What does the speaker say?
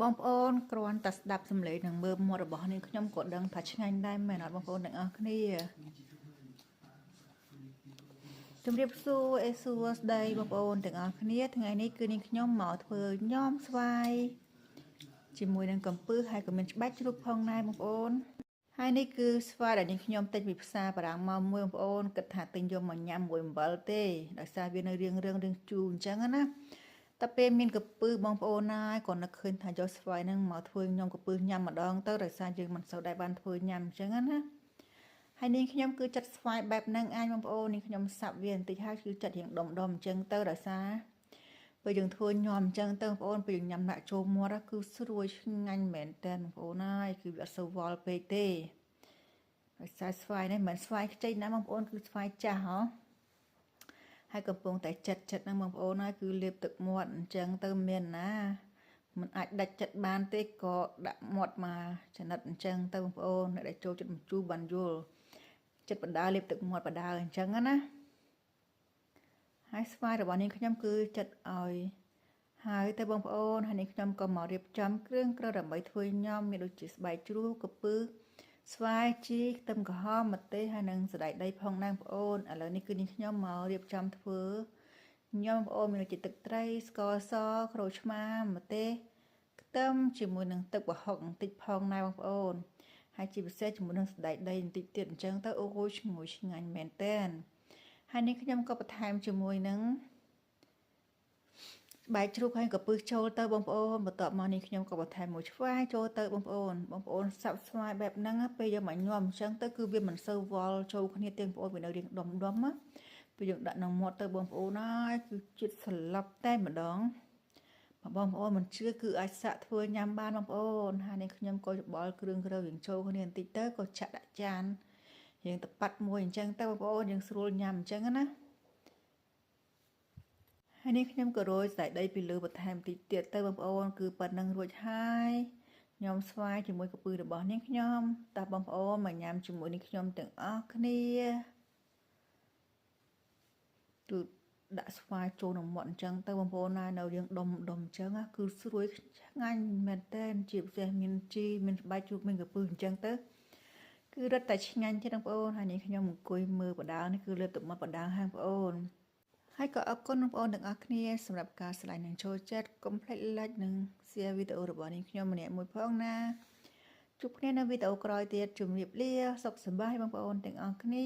បងប្អូនគ្រាន់តែស្ដាប់សំឡេងនិងមើលមាត់របស់នាងខ្ញុំក៏ដឹងថាឆ្ងាញ់ដែរមែនអត់បងប្អូនទាំងអស់គ្នាជំរាបសួរអេសួស្ដីបងប្អូនទាំងអស់គ្នាថ្ងៃនេះគឺនាងខ្ញុំមកធ្វើញោមស្វាយជាមួយនឹងកំពឹសហើយក៏មានច្បាច់ជ្រូកផងដែរបងប្អូនហើយនេះគឺស្វាយដែលនាងខ្ញុំទិញពីផ្សារបារាំងមកមួយបងប្អូនគិតថាទិញយកមកញ៉ាំមួយអំបិលទេដោយសារវានៅរៀងជូរអញ្ចឹងណាតែពេលមានកពឹសបងប្អូនណាយក៏នឹកឃើញថាយកស្វាយហ្នឹងមកធ្វើញ៉ាំកពឹសញ៉ាំម្ដងទៅដោយសារយើងមិនសូវដែរបានធ្វើញ៉ាំអញ្ចឹងណាហើយនាងខ្ញុំគឺចិត្តស្វាយបែបហ្នឹងអាចបងប្អូននាងខ្ញុំសាប់វាបន្តិចហើយគឺចិត្តរៀងដុំអញ្ចឹងទៅដោយសារពេលយើងធ្វើញ៉ាំអញ្ចឹងទៅបងប្អូនពេលយើងញ៉ាំដាក់ចូលមាត់គឺស្រួយឆ្ងាញ់មែនតើបងប្អូនហើយគឺវាអត់សូវវល់ពេកទេដោយសារស្វាយនេះមិនស្វាយខ្ចីណាបងប្អូនគឺស្វាយចាស់ហ៎ហើយកំពុងតែចិត្តហ្នឹងបងប្អូនហើយគឺលាបទឹកមាត់អញ្ចឹងទៅមានណាมันអាចដាច់ចិត្តបានទេក៏ដាក់មាត់មកចំណិតអញ្ចឹងទៅបងប្អូនអ្នកដែលចូលចិត្តមជូរបានយល់ចិត្តបដាលាបទឹកមាត់បដាអញ្ចឹងណាហើយស្វាយរបស់នាងខ្ញុំគឺចិត្តឲ្យហើយទៅបងប្អូនហើយនាងខ្ញុំក៏មករៀបចំគ្រឿងដើម្បីធ្វើញ៉ាំមានដូចជាស្បែកជ្រូកកពឹសស្វាយជីខ្ទឹមក្រហមម្ទេសហើយនិងសណ្តែកដីផងដែរបងប្អូនឥឡូវនេះគឺនាងខ្ញុំមករៀបចំធ្វើញ៉ាំបងប្អូនមានដូចជាទឹកត្រីស្ករសក្រូចឆ្មាម្ទេសខ្ទឹមជាមួយនឹងទឹកប្រហុកបន្តិចផងដែរបងប្អូនហើយជាពិសេសជាមួយនឹងសណ្តែកដីបន្តិចទៀតអញ្ចឹងទៅអូយឈ្ងុយឆ្ងាញ់មែនតើហើយនេះខ្ញុំក៏បន្ថែមជាមួយនឹងបាយជ្រូកហើយកពឹសចូលទៅបងប្អូនបន្ទាប់មកនេះខ្ញុំក៏បន្ថែមមួយឆ្វាយចូលទៅបងប្អូនសាប់ស្វាយបែបហ្នឹងពេលយកមកញ៉ាំអញ្ចឹងទៅគឺវាមិនសូវវល់ចូលគ្នាទេបងប្អូនវានៅរៀងដុំណាពេលយើងដាក់ក្នុងមាត់ទៅបងប្អូនហើយគឺជាតិស្លាប់តែម្ដងបងប្អូនមិនជឿគឺអាចសាក់ធ្វើញ៉ាំបានបងប្អូនហើយនេះខ្ញុំក៏ច្បល់គ្រឿងយើងចូលគ្នាបន្តិចទៅក៏ចាក់ដាក់ចានយើងទៅប៉ាត់មួយអញ្ចឹងទៅបងប្អូនយើងស្រួលញ៉ាំអញ្ចឹងណាហើយនេះខ្ញុំក៏រោយសណ្តែកដីពីលើបន្ថែមតិចទៀតទៅបងប្អូនគឺប៉ុណ្្នឹងរួចហើយញ៉ាំស្វាយជាមួយកពឹសរបស់នាងខ្ញុំតើបងប្អូនមកញ៉ាំជាមួយនឹងខ្ញុំទាំងអស់គ្នាគឺដាក់ស្វាយចូលក្នុងមាត់អញ្ចឹងទៅបងប្អូនណានៅរៀងដុំអញ្ចឹងគឺស្រួយឆ្ងាញ់មែនតើជាពិសេសមានជីមានស្បែកជ្រូកមានកពឹសអញ្ចឹងទៅគឺរឹតតែឆ្ងាញ់ទេបងប្អូនហើយនេះខ្ញុំអង្គុយមើលបដានេះគឺលើបទឹកមាត់បដាហាងបងប្អូនហើយក៏អរគុណបងប្អូនទាំងអស់គ្នាសម្រាប់ការស្ដាយនិងចូលចិត្តកុំភ្លេច like និង share វីដេអូរបស់នាងខ្ញុំម្នាក់មួយផងណាជួបគ្នានៅវីដេអូក្រោយទៀតជម្រាបលាសុខសប្បាយបងប្អូនទាំងអស់គ្នា